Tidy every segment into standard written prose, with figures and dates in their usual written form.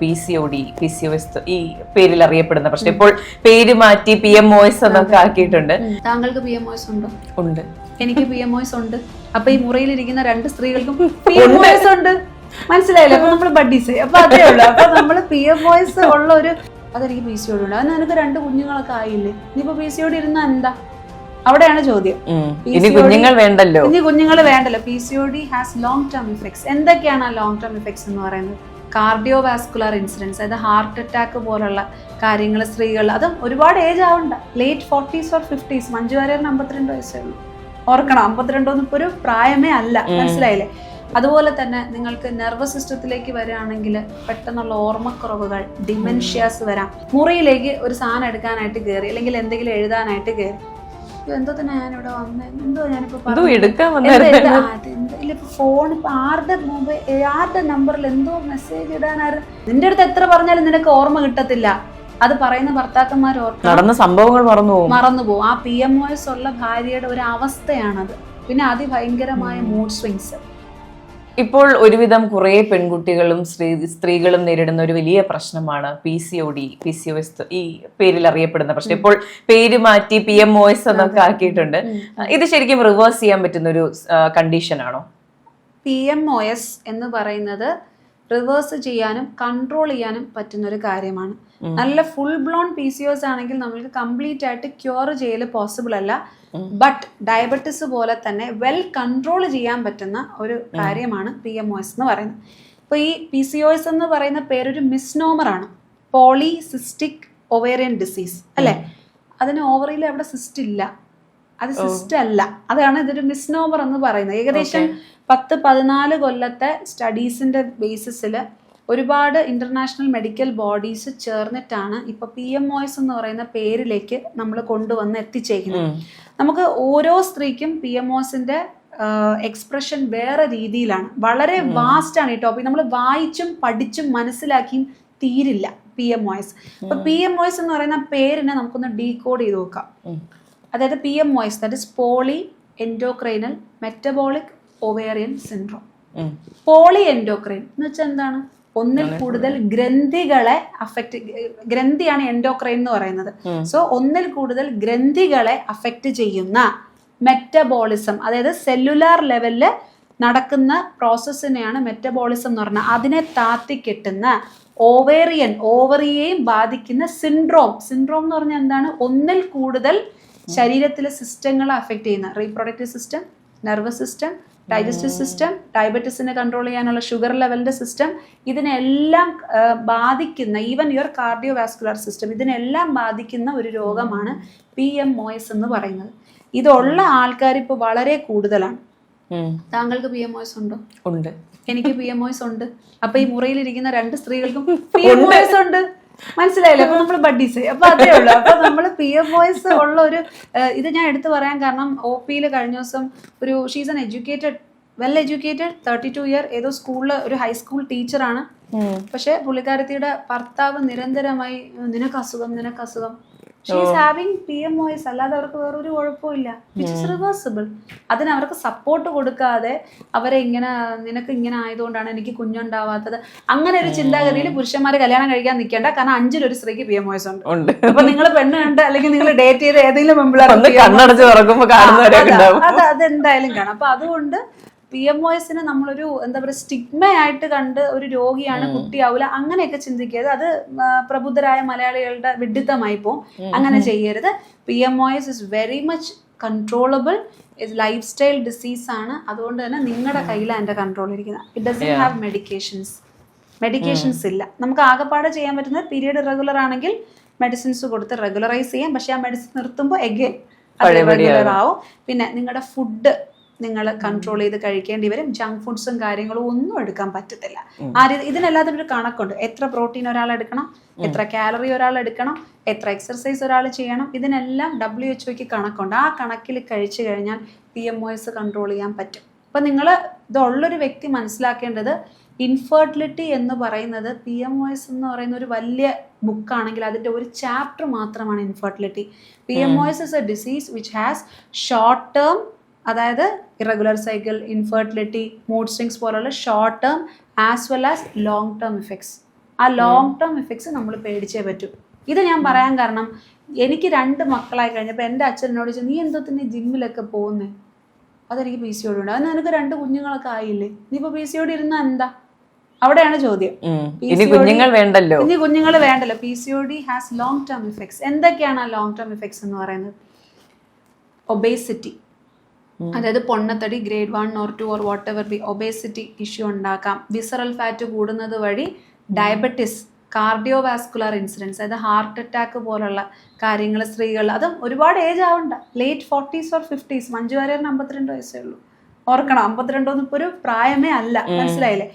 PCOD, PCOS ഈ പേരിൽ അറിയപ്പെടുന്ന പ്രശ്നം ഇപ്പോൾ പേര് മാറ്റി PMOS എന്നൊക്കെ ആക്കിയിട്ടുണ്ട്. താങ്കൾക്ക് PMOS ഉണ്ടോ? ഉണ്ട്. എനിക്ക് PMOS ഉണ്ട്. അപ്പൊ ഈ മുറിയിലിരിക്കുന്ന 2 സ്ത്രീകൾക്കും PMOS ഉണ്ട്. മനസ്സിലായില്ലേ? അപ്പൊ നമ്മള് ബഡ്ഡീസ്. അപ്പൊ അതേ ഉള്ളു. അപ്പൊ നമ്മള് PMOS ഉള്ള ഒരു അതെനിക്ക് PCOD ഉണ്ട്. അത് നിനക്ക് 2 കുഞ്ഞുങ്ങളൊക്കെ ആയില്ലേ? ഇനിയിപ്പോ PCOD ഇരുന്ന എന്താ? അവിടെയാണ് ചോദ്യം. ഇനി കുഞ്ഞുങ്ങൾ വേണ്ടല്ലോ. PCOD has long term effects. എന്തൊക്കെയാണ് ആ ലോങ് ടേം ഇഫക്ട്സ് എന്ന് പറയുന്നത്? കാർഡിയോവാസ്കുലർ ഇൻസിഡൻസ്, അതായത് ഹാർട്ട് അറ്റാക്ക് പോലുള്ള കാര്യങ്ങൾ സ്ത്രീകൾ, അതും ഒരുപാട് ഏജ് ആവണ്ട, late 40s or 50s. Manju വാര്യറിന് 52 വയസ്സേ ഉള്ളൂ. ഓർക്കണം, 52 ഒന്നും ഇപ്പൊ ഒരു പ്രായമേ അല്ല. മനസ്സിലായില്ലേ? അതുപോലെ തന്നെ നിങ്ങൾക്ക് നെർവസ് സിസ്റ്റത്തിലേക്ക് വരികയാണെങ്കിൽ പെട്ടെന്നുള്ള ഓർമ്മക്കുറവുകൾ, ഡിമെൻഷ്യാസ് വരാം. മുറിയിലേക്ക് ഒരു സാധനം എടുക്കാനായിട്ട് കയറി, അല്ലെങ്കിൽ എന്തെങ്കിലും എഴുതാനായിട്ട് കയറി, എന്തോ തന്നെ ഞാനിവിടെ വന്നേ, എന്തോ ഞാനിപ്പോ ഫോൺ ഇപ്പൊ ആരുടെ നമ്പറിൽ എന്തോ മെസ്സേജ് ഇടാനായിരുന്നു. നിന്റെ അടുത്ത് എത്ര പറഞ്ഞാലും നിനക്ക് ഓർമ്മ കിട്ടത്തില്ല. അത് പറയുന്ന ഭർത്താക്കന്മാർ നടന്ന സംഭവങ്ങൾ മറന്നുപോകും. ആ PMOS ഉള്ള ഭാര്യയുടെ ഒരു അവസ്ഥയാണത്. പിന്നെ അതിഭയങ്കരമായ മൂഡ് സ്വിങ്സ്. ഇപ്പോൾ ഒരുവിധം കുറെ പെൺകുട്ടികളും സ്ത്രീകളും നേരിടുന്ന ഒരു വലിയ പ്രശ്നമാണ് PCOD, PCOS ഈ പേരിൽ അറിയപ്പെടുന്ന പ്രശ്നം. ഇപ്പോൾ പേര് മാറ്റി PMOS എന്നൊക്കെ ആക്കിയിട്ടുണ്ട്. ഇത് ശരിക്കും റിവേഴ്സ് ചെയ്യാൻ പറ്റുന്ന ഒരു കണ്ടീഷൻ ആണോ? PMOS എന്ന് പറയുന്നത് റിവേഴ്സ് ചെയ്യാനും കൺട്രോൾ ചെയ്യാനും പറ്റുന്ന ഒരു കാര്യമാണ്. നല്ല ഫുൾ ബ്ലോൺ PCOS ആണെങ്കിൽ നമുക്ക് കംപ്ലീറ്റ് ആയിട്ട് ക്യൂർ ചെയ്യൽ പോസിബിൾ അല്ല. ബട്ട് ഡയബറ്റിസ് പോലെ തന്നെ വെൽ കൺട്രോൾ ചെയ്യാൻ പറ്റുന്ന ഒരു കാര്യമാണ് PMOS എന്ന് പറയുന്നത്. ഇപ്പൊ ഈ PCOS എന്ന് പറയുന്ന പേരൊരു മിസ്നോമറാണ്. പോളിസിസ്റ്റിക് ഒവേറിയൻ ഡിസീസ് അല്ലെ? അതിന് ഓവറിയിൽ അവിടെ സിസ്റ്റ് ഇല്ല, അത് സിസ്റ്റ് അല്ല. അതാണ് ഇതൊരു മിസ്നോമർ എന്ന് പറയുന്നത്. ഏകദേശം 10-14 കൊല്ലത്തെ സ്റ്റഡീസിന്റെ ബേസിസിൽ ഒരുപാട് ഇന്റർനാഷണൽ മെഡിക്കൽ ബോഡീസ് ചേർന്നിട്ടാണ് ഇപ്പൊ PMOS എന്ന് പറയുന്ന പേരിലേക്ക് നമ്മൾ കൊണ്ടുവന്ന് എത്തിച്ചേക്കുന്നത്. നമുക്ക് ഓരോ സ്ത്രീക്കും PMOSന്റെ എക്സ്പ്രഷൻ വേറെ രീതിയിലാണ്. വളരെ വാസ്റ്റ് ആണ് ഈ ടോപ്പിക്. നമ്മൾ വായിച്ചും പഠിച്ചും മനസ്സിലാക്കിയും തീരില്ല PMOS. അപ്പൊ PMOS എന്ന് പറയുന്ന പേരിനെ നമുക്കൊന്ന് ഡീകോഡ് ചെയ്ത് നോക്കാം. അതായത് PMOS, that is poly endocrinal metabolic ovarian syndrome. Poly endocrine എന്ന് വെച്ചാൽ എന്താണ്? ഒന്നിൽ കൂടുതൽ ഗ്രന്ഥികളെ അഫക്റ്റ്, ഗ്രന്ഥിയാണ് എൻഡോക്രൈൻ എന്ന് പറയുന്നത്. സോ ഒന്നിൽ കൂടുതൽ ഗ്രന്ഥികളെ അഫക്റ്റ് ചെയ്യുന്ന മെറ്റബോളിസം, അതായത് സെല്ലുലാർ ലെവലില് നടക്കുന്ന പ്രോസസ്സിനെയാണ് മെറ്റബോളിസം എന്ന് പറഞ്ഞാൽ. അതിനെ താത്തിക്കെട്ടുന്ന ഓവറിയെയും ബാധിക്കുന്ന സിൻഡ്രോം എന്ന് പറഞ്ഞാൽ എന്താണ്? ഒന്നിൽ കൂടുതൽ ശരീരത്തിലെ സിസ്റ്റങ്ങളെ അഫക്റ്റ് ചെയ്യുന്ന reproductive system, nervous system, digestive system, ഡയബറ്റീസിനെ കൺട്രോൾ ചെയ്യാനുള്ള ഷുഗർ ലെവലിന്റെ സിസ്റ്റം, ഇതിനെല്ലാം ബാധിക്കുന്ന, ഈവൻ യുവർ കാർഡിയോവാസ്കുലർ സിസ്റ്റം, ഇതിനെല്ലാം ബാധിക്കുന്ന ഒരു രോഗമാണ് PMOS എന്ന് പറയുന്നത്. ഇതുള്ള ആൾക്കാർ ഇപ്പോൾ വളരെ കൂടുതലാണ്. താങ്കൾക്ക് PMOS ഉണ്ടോ? ഉണ്ട്. എനിക്ക് PMOS ഉണ്ട്. അപ്പൊ ഈ മുറിയിലിരിക്കുന്ന 2 സ്ത്രീകൾക്കും PMOS ഉണ്ട്. മനസ്സിലായില്ലേ? അപ്പൊ നമ്മൾ ബഡ്ഡീസ്. അപ്പൊ അതേ ഉള്ളു. അപ്പൊ നമ്മള് PMOS ഉള്ള ഒരു ഇത് ഞാൻ എടുത്തു പറയാൻ കാരണം, OPയിൽ കഴിഞ്ഞ ദിവസം ഒരു she's an educated, well educated 32 year ഏതോ സ്കൂളില് ഒരു ഹൈസ്കൂൾ ടീച്ചറാണ്. പക്ഷെ പുള്ളിക്കാരത്തിയുടെ ഭർത്താവ് നിരന്തരമായി നിനക്ക് അസുഖം, ഷീ ഈസ് ഹാവിങ് PMOS, അല്ലാതെ അവർക്ക് വേറൊരു കുഴപ്പമില്ല, വിച്ച് ഇസ് റിവേഴ്സിബിൾ. അതിന് അവർക്ക് സപ്പോർട്ട് കൊടുക്കാതെ അവരെ ഇങ്ങനെ, നിനക്ക് ഇങ്ങനെ ആയതുകൊണ്ടാണ് എനിക്ക് കുഞ്ഞുണ്ടാവാത്തത്, അങ്ങനെ ഒരു ചിന്താഗതിയിൽ പുരുഷന്മാര് കല്യാണം കഴിക്കാൻ നിൽക്കേണ്ട. കാരണം 5-ൽ 1 സ്ത്രീക്ക് PMOS ഉണ്ട്. അപ്പൊ നിങ്ങൾ പെണ്ണ് കണ്ട് അല്ലെങ്കിൽ നിങ്ങൾ ഡേറ്റ് ചെയ്ത് ഏതെങ്കിലും അതെന്തായാലും കാണാം. അപ്പൊ അതുകൊണ്ട് PMOSനെ നമ്മളൊരു എന്താ പറയുക സ്റ്റിഗ്മയായിട്ട് കണ്ട് ഒരു രോഗിയാണ്, കുട്ടിയാവില്ല, അങ്ങനെയൊക്കെ ചിന്തിക്കരുത്. അത് പ്രബുദ്ധരായ മലയാളികളുടെ വിഡിത്തമായി പോകും. അങ്ങനെ ചെയ്യരുത്. PMOS is very much controllable, is life style disease ആണ്. അതുകൊണ്ട് തന്നെ നിങ്ങളുടെ കയ്യിലാണ് എൻ്റെ കൺട്രോൾ ഇരിക്കുന്നത്. ഇറ്റ് ഡസൻറ്റ് ഹാവ് മെഡിക്കേഷൻസ് ഇല്ല. നമുക്ക് ആകെപ്പാടെ ചെയ്യാൻ പറ്റുന്നത് പീരിയഡ് റെഗുലർ ആണെങ്കിൽ മെഡിസിൻസ് കൊടുത്ത് റെഗുലറൈസ് ചെയ്യാം. പക്ഷെ ആ മെഡിസിൻ നിർത്തുമ്പോൾ എഗെയിൻ അത് റെഗുലർ ആവും. പിന്നെ നിങ്ങളുടെ ഫുഡ് നിങ്ങൾ കൺട്രോൾ ചെയ്ത് കഴിക്കേണ്ടി വരും. ജങ്ക് ഫുഡ്സും കാര്യങ്ങളും ഒന്നും എടുക്കാൻ പറ്റത്തില്ല. ഇതിനെല്ലാത്തിനും ഒരു കണക്കുണ്ട്. എത്ര പ്രോട്ടീൻ ഒരാൾ എടുക്കണം, എത്ര കാലറി ഒരാൾ എടുക്കണം, എത്ര എക്സർസൈസ് ഒരാൾ ചെയ്യണം, ഇതിനെല്ലാം WHO കണക്കുണ്ട്. ആ കണക്കിൽ കഴിച്ചു കഴിഞ്ഞാൽ PMOS കൺട്രോൾ ചെയ്യാൻ പറ്റും. അപ്പം നിങ്ങൾ ഇതുള്ളൊരു വ്യക്തി മനസ്സിലാക്കേണ്ടത്, ഇൻഫെർട്ടിലിറ്റി എന്ന് പറയുന്നത് PMOS എന്ന് പറയുന്ന ഒരു വലിയ ബുക്കാണെങ്കിൽ അതിൻ്റെ ഒരു ചാപ്റ്റർ മാത്രമാണ് infertility. PMOS is a disease which has short term, അതായത് irregular cycle, infertility, mood swings പോലുള്ള short term as well as long term effects. ആ ലോങ് ടേം ഇഫക്ട്സ് നമ്മൾ പേടിച്ചേ പറ്റൂ. ഇത് ഞാൻ പറയാൻ കാരണം, എനിക്ക് 2 മക്കളായി കഴിഞ്ഞപ്പോൾ എൻ്റെ അച്ഛനോട് ചോദിച്ചു, നീ എന്തോത്തിന് ജിമ്മിലൊക്കെ പോകുന്നേ? അതെനിക്ക് PCOD ഉണ്ട്. അത് നിനക്ക് 2 കുഞ്ഞുങ്ങളൊക്കെ ആയില്ലേ, നീ ഇപ്പോൾ PCOD ഇരുന്ന എന്താ? അവിടെയാണ് ചോദ്യം. ഇനി കുഞ്ഞുങ്ങൾ വേണ്ടല്ലോ. PCOD has long term effects. എന്തൊക്കെയാണ് ആ ലോങ് ടേം ഇഫക്ട്സ് എന്ന് പറയുന്നത്? ഒബേസിറ്റി, അതായത് പൊണ്ണത്തടി grade 1 or 2 or what ever B, obesity issue ഉണ്ടാക്കാം. വിസറൽ ഫാറ്റ് കൂടുന്നത് വഴി ഡയബറ്റിസ്, കാർഡിയോവാസ്കുലർ ഇൻസിഡൻസ്, അതായത് ഹാർട്ട് അറ്റാക്ക് പോലുള്ള കാര്യങ്ങൾ സ്ത്രീകൾ, അതും ഒരുപാട് ഏജ് ആവണ്ട, late 40s or 50s. Manju വാര്യറിന് 52 വയസ്സേ ഉള്ളൂ. ഓർക്കണം, 52 ഒന്നും ഇപ്പോൾ ഒരു പ്രായമേ അല്ല, മനസ്സിലായില്ലേ?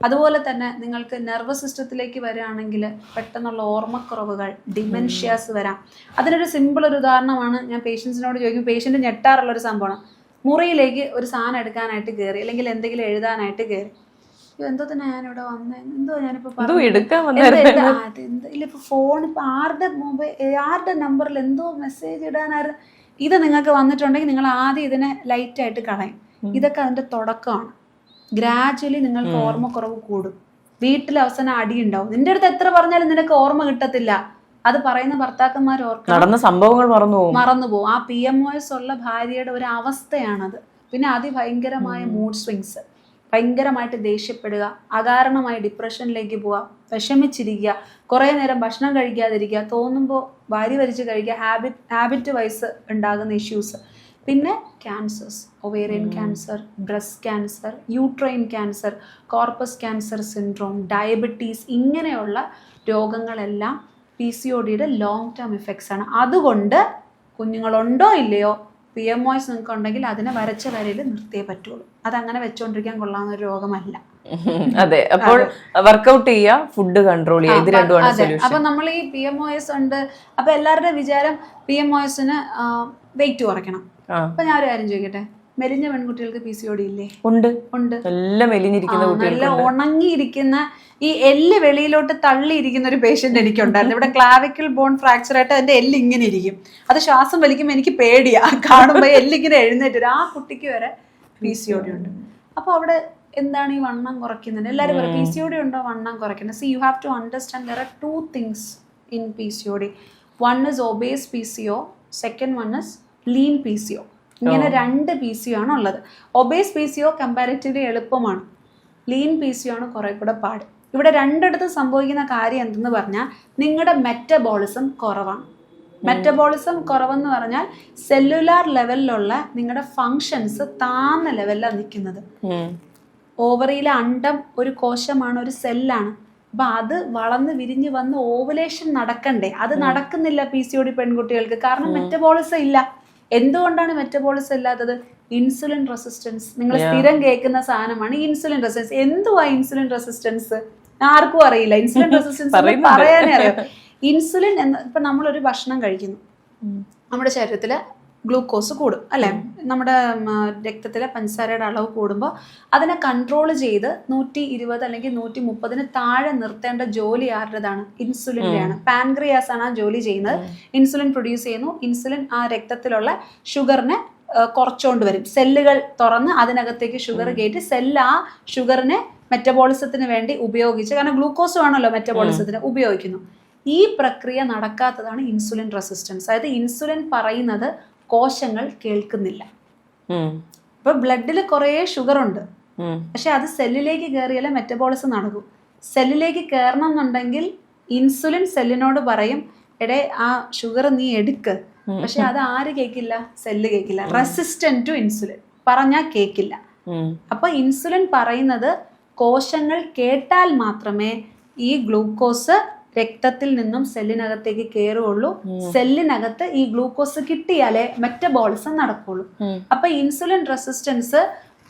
അതുപോലെ തന്നെ നിങ്ങൾക്ക് നെർവസ് സിസ്റ്റത്തിലേക്ക് വരികയാണെങ്കിൽ പെട്ടെന്നുള്ള ഓർമ്മക്കുറവുകൾ, ഡിമെൻഷ്യാസ് വരാം. അതിനൊരു സിമ്പിൾ ഒരു ഉദാഹരണമാണ് ഞാൻ പേഷ്യൻസിനോട് ചോദിക്കും. പേഷ്യൻ്റ് ഞെട്ടാറുള്ളൊരു സംഭവമാണ്, മുറിയിലേക്ക് ഒരു സാധനം എടുക്കാനായിട്ട് കയറി, അല്ലെങ്കിൽ എന്തെങ്കിലും എഴുതാനായിട്ട് കയറി, എന്തോ തന്നെ ഞാനിവിടെ വന്നേ, എന്തോ ഞാനിപ്പോൾ ഇല്ല, ഇപ്പോൾ ഫോൺ, ഇപ്പോൾ ആരുടെ നമ്പറിൽ എന്തോ മെസ്സേജ് ഇടാനായിരുന്നു. ഇത് നിങ്ങൾക്ക് വന്നിട്ടുണ്ടെങ്കിൽ നിങ്ങൾ ആദ്യം ഇതിനെ ലൈറ്റായിട്ട് കളയും. ഇതൊക്കെ അതിൻ്റെ തുടക്കമാണ്. ഗ്രാജുവലി നിങ്ങൾക്ക് ഓർമ്മക്കുറവ് കൂടും. വീട്ടിൽ അവസാനം അടി ഉണ്ടാവും. നിന്റെ അടുത്ത് എത്ര പറഞ്ഞാലും നിനക്ക് ഓർമ്മ കിട്ടത്തില്ല. അത് പറയുന്ന ഭർത്താക്കന്മാർ ഓർക്കണം, നടന്ന സംഭവങ്ങൾ മറന്നുപോകും. ആ PMOS ഉള്ള ഭാര്യയുടെ ഒരു അവസ്ഥയാണത്. പിന്നെ അതിഭയങ്കരമായ മൂഡ് സ്വിങ്സ്, ഭയങ്കരമായിട്ട് ദേഷ്യപ്പെടുക, അകാരണമായി ഡിപ്രഷനിലേക്ക് പോവുക, വിഷമിച്ചിരിക്കുക, കുറേ നേരം ഭക്ഷണം കഴിക്കാതിരിക്കുക, തോന്നുമ്പോൾ വാരി വലിച്ച് കഴിക്കുക, ഹാബിറ്റ് വൈസ് ഉണ്ടാകുന്ന ഇഷ്യൂസ്. പിന്നെ cancers, ovarian cancer, breast cancer, uterine cancer, corpus cancer syndrome, diabetes, ഇങ്ങനെയുള്ള രോഗങ്ങളെല്ലാം PCODയുടെ ലോങ് ടേം ഇഫക്ട്സ് ആണ്. അതുകൊണ്ട് കുഞ്ഞുങ്ങളുണ്ടോ ഇല്ലയോ, PMOS നിങ്ങൾക്ക് ഉണ്ടെങ്കിൽ അതിനെ വരച്ച വരയിൽ നിർത്തിയേ പറ്റുള്ളൂ. അതങ്ങനെ വെച്ചോണ്ടിരിക്കാൻ കൊള്ളാവുന്ന ഒരു രോഗമല്ല. അതെ, അപ്പോൾ വർക്ക്ഔട്ട് ചെയ്യുക, ഫുഡ് കൺട്രോൾ ചെയ്യുക, ഇത് രണ്ടുമാണ് സൊല്യൂഷൻ. അപ്പൊ നമ്മൾ ഈ PMOS ഉണ്ട്, അപ്പൊ എല്ലാവരുടെയും വിചാരം PMOSന് വെയിറ്റ് കുറയ്ക്കണം. അപ്പൊ ഞാൻ ഒരു കാര്യം ചോദിക്കട്ടെ, മെലിഞ്ഞ പെൺകുട്ടികൾക്ക് PCOD ഇല്ലേ? ഉണ്ട്. നല്ല മെലിഞ്ഞിരിക്കുന്ന, നല്ല ഉണങ്ങിയിരിക്കുന്ന, ഈ എല്ല് വെളിയിലോട്ട് തള്ളിയിരിക്കുന്ന ഒരു പേഷ്യന്റ് എനിക്കുണ്ടായിരുന്നു. ഇവിടെ ക്ലാവിക്കൽ ബോൺ ഫ്രാക്ചർ ആയിട്ട് അതിന്റെ എല്ല് ഇങ്ങനെ ഇരിക്കും. അത് ശ്വാസം വലിക്കുമ്പോൾ എനിക്ക് പേടിയാ, കാണുമ്പോൾ എല്ലിങ്ങനെ എഴുന്നേറ്റ് വരും. ആ കുട്ടിക്ക് വരെ PCOD ഉണ്ട്. അപ്പൊ അവിടെ എന്താണ് ഈ വണ്ണം കുറയ്ക്കുന്നത്? എല്ലാവരും പറയും PCOD ഉണ്ടോ വണ്ണം കുറയ്ക്കുന്നത്. You have to understand there are 2 things in PCOD. One is obese PCO, second one is lean PCO. ഇങ്ങനെ 2 PCO ആണ് ഉള്ളത്. ഒബേസ് PCO കമ്പാരിറ്റീവ്ലി എളുപ്പമാണ്, ലീൻ PCO ആണ് കുറെ കൂടെ പാട്. ഇവിടെ രണ്ടിടത്തും സംഭവിക്കുന്ന കാര്യം എന്തെന്ന് പറഞ്ഞാൽ നിങ്ങളുടെ മെറ്റബോളിസം കുറവാണ്. മെറ്റബോളിസം കുറവെന്ന് പറഞ്ഞാൽ സെല്ലുലാർ ലെവലിലുള്ള നിങ്ങളുടെ ഫങ്ഷൻസ് താന്ന ലെവലിലാണ് നിൽക്കുന്നത്. ഓവറിയിലെ അണ്ടം ഒരു കോശമാണ്, ഒരു സെല്ലാണ്. അപ്പൊ അത് വളർന്ന് വിരിഞ്ഞ് വന്ന് ഓവുലേഷൻ നടക്കണ്ടേ, അത് നടക്കുന്നില്ല PCOD പെൺകുട്ടികൾക്ക്. കാരണം മെറ്റബോളിസം ഇല്ല. എന്തുകൊണ്ടാണ് മെറ്റബോളിസം ഇല്ലാത്തത്? Insulin resistance. നിങ്ങൾ സ്ഥിരം കേൾക്കുന്ന സാധനമാണ് ഇൻസുലിൻ റെസിസ്റ്റൻസ്. എന്തുവാ ഇൻസുലിൻ റെസിസ്റ്റൻസ്? ആർക്കും അറിയില്ല. ഇൻസുലിൻ റെസിസ്റ്റൻസ് പറയാനേ അറിയാം. ഇൻസുലിൻ ഇപ്പൊ നമ്മളൊരു ഭക്ഷണം കഴിക്കുന്നു, നമ്മുടെ ശരീരത്തില് ഗ്ലൂക്കോസ് കൂടും അല്ലെ, നമ്മുടെ രക്തത്തിലെ പഞ്ചസാരയുടെ അളവ് കൂടുമ്പോൾ അതിനെ കൺട്രോൾ ചെയ്ത് 120 അല്ലെങ്കിൽ 130 താഴെ നിർത്തേണ്ട ജോലി ആരുടേതാണ്? ഇൻസുലിൻ്റെയാണ്. പാൻക്രിയാസ് ആണ് ആ ജോലി ചെയ്യുന്നത്. ഇൻസുലിൻ പ്രൊഡ്യൂസ് ചെയ്യുന്നു. ഇൻസുലിൻ ആ രക്തത്തിലുള്ള ഷുഗറിനെ കുറച്ചുകൊണ്ട് വരും. സെല്ലുകൾ തുറന്ന് അതിനകത്തേക്ക് ഷുഗർ കയറ്റി സെല്ല് ആ ഷുഗറിനെ മെറ്റബോളിസത്തിന് വേണ്ടി ഉപയോഗിച്ച്, കാരണം ഗ്ലൂക്കോസ് വേണമല്ലോ മെറ്റബോളിസത്തിന്, ഉപയോഗിക്കുന്നു. ഈ പ്രക്രിയ നടക്കാത്തതാണ് ഇൻസുലിൻ റെസിസ്റ്റൻസ്. അതായത് ഇൻസുലിൻ പറയുന്നത് കോശങ്ങൾ കേൾക്കുന്നില്ല. ഇപ്പൊ ബ്ലഡിൽ കുറേ ഷുഗർ ഉണ്ട്, പക്ഷെ അത് സെല്ലിലേക്ക് കയറിയാലേ മെറ്റബോളിസം നടക്കും. സെല്ലിലേക്ക് കയറണം എന്നുണ്ടെങ്കിൽ ഇൻസുലിൻ സെല്ലിനോട് പറയും, എടേ ആ ഷുഗർ നീ എടുക്ക്. പക്ഷെ അത് ആര് കേൾക്കില്ല? സെല്ല് കേൾക്കില്ല. റെസിസ്റ്റന്റ് ടു ഇൻസുലിൻ പറഞ്ഞാൽ കേൾക്കില്ല. അപ്പൊ ഇൻസുലിൻ പറയുന്നത് കോശങ്ങൾ കേട്ടാൽ മാത്രമേ ഈ ഗ്ലൂക്കോസ് രക്തത്തിൽ നിന്നും സെല്ലിനകത്തേക്ക് കയറുള്ളൂ. സെല്ലിനകത്ത് ഈ ഗ്ലൂക്കോസ് കിട്ടിയാലേ മെറ്റബോളിസം നടക്കുള്ളൂ. അപ്പൊ ഇൻസുലിൻ റെസിസ്റ്റൻസ്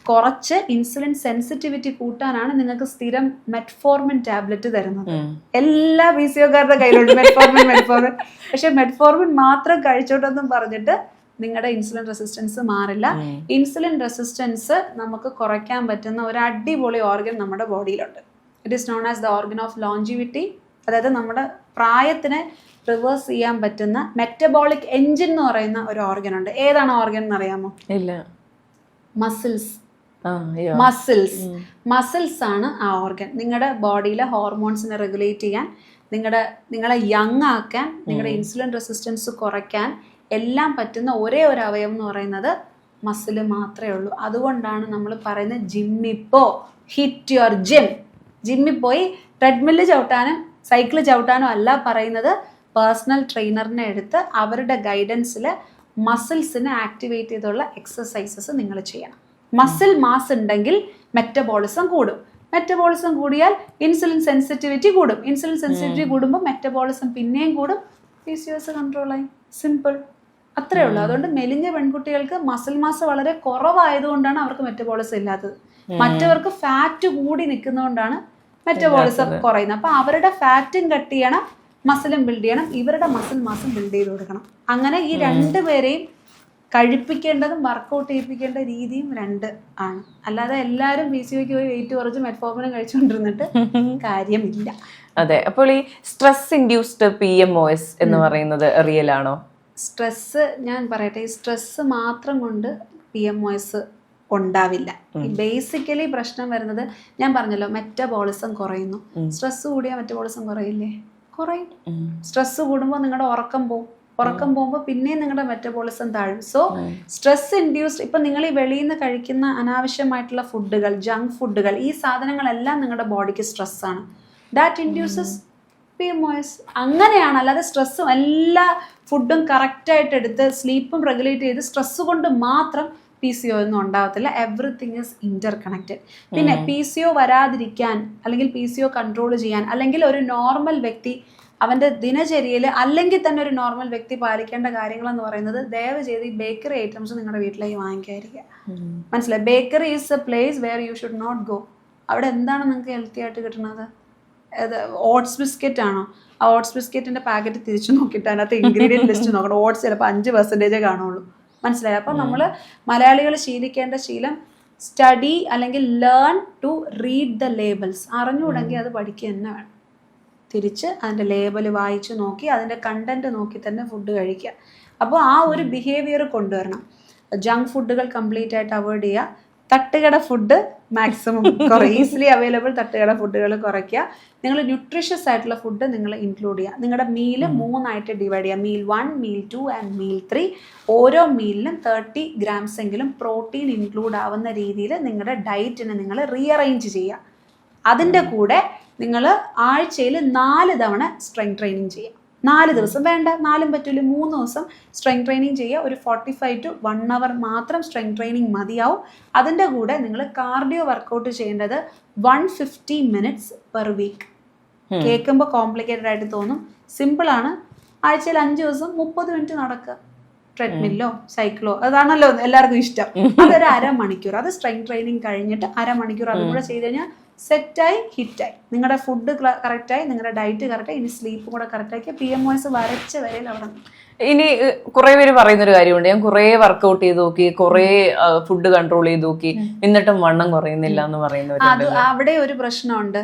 കുറച്ച് ഇൻസുലിൻ സെൻസിറ്റിവിറ്റി കൂട്ടാനാണ് നിങ്ങൾക്ക് സ്ഥിരം മെറ്റ്ഫോർമിൻ ടാബ്ലറ്റ് തരുന്നത്. എല്ലാ PCOക്കാരുടെ കയ്യിലുണ്ട് മെറ്റ്ഫോർമിൻ. പക്ഷെ മെറ്റ്ഫോർമിൻ മാത്രം കഴിച്ചോട്ടെന്നും പറഞ്ഞിട്ട് നിങ്ങളുടെ ഇൻസുലിൻ റെസിസ്റ്റൻസ് മാറില്ല. ഇൻസുലിൻ റെസിസ്റ്റൻസ് നമുക്ക് കുറയ്ക്കാൻ പറ്റുന്ന ഒരു അടിപൊളി ഓർഗൻ നമ്മുടെ ബോഡിയിലുണ്ട്. It is known as the organ of longevity. അതായത് നമ്മുടെ പ്രായത്തിനെ റിവേഴ്സ് ചെയ്യാൻ പറ്റുന്ന മെറ്റബോളിക് എൻജിൻ എന്ന് പറയുന്ന ഒരു ഓർഗൻ ഉണ്ട്. ഏതാണ് ഓർഗൻ എന്ന് അറിയാമോ? ഇല്ല. മസിൽസ്. മസിൽസ് ആണ് ആ ഓർഗൻ. നിങ്ങളുടെ ബോഡിയിലെ ഹോർമോൺസിനെ റെഗുലേറ്റ് ചെയ്യാൻ, നിങ്ങളെ യങ് ആക്കാൻ, നിങ്ങളുടെ ഇൻസുലിൻ റെസിസ്റ്റൻസ് കുറയ്ക്കാൻ എല്ലാം പറ്റുന്ന ഒരേ ഒരു അവയവം എന്ന് പറയുന്നത് മസിൽ മാത്രമേ ഉള്ളൂ. അതുകൊണ്ടാണ് നമ്മൾ പറയുന്നത് ജിമ്മിപ്പോ, ഹിറ്റ് യുവർ ജിമ്മിൽ പോയി ട്രെഡ്മില്ല് ചവിട്ടാനും സൈക്കിൾ ചവിട്ടാനും അല്ല പറയുന്നത്. പേഴ്സണൽ ട്രെയിനറിനെ എടുത്ത് അവരുടെ ഗൈഡൻസിൽ മസിൽസിനെ ആക്ടിവേറ്റ് ചെയ്തുള്ള എക്സസൈസസ് നിങ്ങൾ ചെയ്യണം. മസിൽ മാസ് ഉണ്ടെങ്കിൽ മെറ്റബോളിസം കൂടും. മെറ്റബോളിസം കൂടിയാൽ ഇൻസുലിൻ സെൻസിറ്റിവിറ്റി കൂടും. ഇൻസുലിൻ സെൻസിറ്റിവിറ്റി കൂടുമ്പോൾ മെറ്റബോളിസം പിന്നെയും കൂടും. PCOS കൺട്രോളായി. സിമ്പിൾ, അത്രേ ഉള്ളൂ. അതുകൊണ്ട് മെലിഞ്ഞ പെൺകുട്ടികൾക്ക് മസിൽ മാസ് വളരെ കുറവായതുകൊണ്ടാണ് അവർക്ക് മെറ്റബോളിസം ഇല്ലാത്തത്. മറ്റവർക്ക് ഫാറ്റ് കൂടി നിൽക്കുന്നതുകൊണ്ടാണ് മെറ്റബോളിസം കുറയുന്നത്. അപ്പൊ അവരുടെ ഫാറ്റും കട്ട് ചെയ്യണം, മസിലും ബിൽഡ് ചെയ്യണം, ഇവരുടെ മസിൽ മാസും ബിൽഡ് ചെയ്ത് കൊടുക്കണം. അങ്ങനെ ഈ രണ്ടുപേരെയും കഴിപ്പിക്കേണ്ടതും വർക്കൗട്ട് ചെയ്യിപ്പിക്കേണ്ട രീതിയും രണ്ട് ആണ്. അല്ലാതെ എല്ലാവരും PCOക്ക് പോയി വെയിറ്റ് കുറച്ച് മെറ്റ്ഫോർമിനും കഴിച്ചുകൊണ്ടിരുന്നിട്ട് കാര്യമില്ല. അതെ. അപ്പോൾ ഈ സ്ട്രെസ് ഇൻഡ്യൂസ്ഡ് PMOS എന്ന് പറയുന്നത് റിയൽ ആണോ? സ്ട്രെസ്, ഞാൻ പറയട്ടെ, ഈ സ്ട്രെസ് മാത്രം കൊണ്ട് PMOS ഉണ്ടാവില്ല. ബേസിക്കലി പ്രശ്നം വരുന്നത് ഞാൻ പറഞ്ഞല്ലോ, മെറ്റബോളിസം കുറയുന്നു. സ്ട്രെസ് കൂടിയാൽ മെറ്റബോളിസം കുറയില്ലേ? കുറയും. സ്ട്രെസ് കൂടുമ്പോൾ നിങ്ങളുടെ ഉറക്കം പോകുമ്പോൾ പിന്നെയും നിങ്ങളുടെ മെറ്റബോളിസം താഴും. സോ സ്ട്രെസ് ഇൻഡ്യൂസ്ഡ്, ഇപ്പൊ നിങ്ങൾ ഈ വെളിയിൽ നിന്ന് കഴിക്കുന്ന അനാവശ്യമായിട്ടുള്ള ഫുഡുകൾ, ജങ്ക് ഫുഡുകൾ, ഈ സാധനങ്ങളെല്ലാം നിങ്ങളുടെ ബോഡിക്ക് സ്ട്രെസ് ആണ്. That induces PMOS. അങ്ങനെയാണ്. അല്ലാതെ സ്ട്രെസ്സും എല്ലാ ഫുഡും കറക്റ്റായിട്ട് എടുത്ത് സ്ലീപ്പും റെഗുലേറ്റ് ചെയ്ത് സ്ട്രെസ് കൊണ്ട് മാത്രം PCO ഒന്നും ഉണ്ടാവത്തില്ല. Everything is Inter connected. പിന്നെ PCO വരാതിരിക്കാൻ, അല്ലെങ്കിൽ PCO കൺട്രോൾ ചെയ്യാൻ, അല്ലെങ്കിൽ ഒരു നോർമൽ വ്യക്തി അവന്റെ ദിനചര്യയിൽ, അല്ലെങ്കിൽ തന്നെ ഒരു നോർമൽ വ്യക്തി പാലിക്കേണ്ട കാര്യങ്ങളെന്ന് പറയുന്നത്, ദയവ് ചെയ്ത് ഈ ബേക്കറി ഐറ്റംസ് നിങ്ങളുടെ വീട്ടിലേക്ക് വാങ്ങിക്കാതിരിക്കുക. മനസ്സിലായി? Bakery is a place where you should not go. അവിടെ എന്താണ് നിങ്ങൾക്ക് ഹെൽത്തി ആയിട്ട് കിട്ടുന്നത്? ഓട്സ് ബിസ്ക്കറ്റ് ആണോ? ആ ഓട്സ് ബിസ്ക്കറ്റിന്റെ പാക്കറ്റ് തിരിച്ചു നോക്കിയിട്ട് അതിനകത്ത് ഇൻഗ്രീഡിയൻറ്റ് ലിസ്റ്റ് നോക്കണം. ഓട്സ് ചിലപ്പോൾ 5% കാണുള്ളൂ. മനസ്സിലായി? അപ്പം നമ്മൾ മലയാളികൾ ശീലിക്കേണ്ട ശീലം, സ്റ്റഡി അല്ലെങ്കിൽ learn to read the labels. അറിഞ്ഞുകൂടെങ്കിൽ അത് പഠിക്കുക തന്നെ വേണം. തിരിച്ച് അതിൻ്റെ ലേബൽ വായിച്ച് നോക്കി അതിൻ്റെ കണ്ടന്റ് നോക്കി തന്നെ ഫുഡ് കഴിക്കുക. അപ്പോൾ ആ ഒരു ബിഹേവിയർ കൊണ്ടുവരണം. ജങ്ക് ഫുഡുകൾ കംപ്ലീറ്റ് ആയിട്ട് അവോയ്ഡ് ചെയ്യുക. തട്ടുകട ഫുഡ് മാക്സിമം ഈസിലി അവൈലബിൾ തട്ടുകട ഫുഡുകൾ കുറയ്ക്കുക. നിങ്ങൾ ന്യൂട്രീഷ്യസ് ആയിട്ടുള്ള ഫുഡ് നിങ്ങൾ ഇൻക്ലൂഡ് ചെയ്യുക. നിങ്ങളുടെ മീല് 3 ഡിവൈഡ് ചെയ്യുക. Meal 1, meal 2 and meal 3. ഓരോ മീലിലും 30 grams എങ്കിലും പ്രോട്ടീൻ ഇൻക്ലൂഡ് ആവുന്ന രീതിയിൽ നിങ്ങളുടെ ഡയറ്റിനെ നിങ്ങൾ റീഅറേഞ്ച് ചെയ്യുക. അതിൻ്റെ കൂടെ നിങ്ങൾ ആഴ്ചയിൽ 4 തവണ സ്ട്രെങ്ത് ട്രെയിനിങ് ചെയ്യുക. 4 ദിവസം വേണ്ട, 4 പറ്റില്ല, 3 ദിവസം സ്ട്രെങ്ത് ട്രെയിനിങ് ചെയ്യുക. ഒരു 45 to 1 hour മാത്രം സ്ട്രെങ്ത് ട്രെയിനിങ് മതിയാവും. അതിൻ്റെ കൂടെ നിങ്ങൾ കാർഡിയോ വർക്കൗട്ട് ചെയ്യേണ്ടത് 150 minutes പെർ വീക്ക്. കേൾക്കുമ്പോൾ കോംപ്ലിക്കേറ്റഡ് ആയിട്ട് തോന്നും, സിമ്പിളാണ്. ആഴ്ചയിൽ 5 ദിവസം 30 minute നടക്കുക. ട്രെഡ്മില്ലോ സൈക്കിളോ, അതാണല്ലോ എല്ലാവർക്കും ഇഷ്ടം. അതൊരു അരമണിക്കൂർ. അത് സ്ട്രെങ്ത് ട്രെയിനിങ് കഴിഞ്ഞിട്ട് അരമണിക്കൂർ അതും കൂടെ ചെയ്ത് കഴിഞ്ഞാൽ സെറ്റായി, ഹിറ്റായി. നിങ്ങളുടെ ഫുഡ് കറക്റ്റായി, നിങ്ങളുടെ ഡയറ്റ് കറക്റ്റായി, ഇനി സ്ലീപ്പും കൂടെ കറക്റ്റാക്കി PMOS വരച്ച വരയിൽ അവിടെ. ഇനി കുറെ പേര് പറയുന്നൊരു കാര്യമുണ്ട്, ഞാൻ കുറെ വർക്കൗട്ട് ചെയ്ത് നോക്കി, കുറെ ഫുഡ് കൺട്രോൾ ചെയ്ത് നോക്കി, എന്നിട്ടും വണ്ണം കുറയുന്നില്ല എന്ന് പറയുന്നവരുണ്ട്. അത് അവിടെ ഒരു പ്രശ്നമുണ്ട്.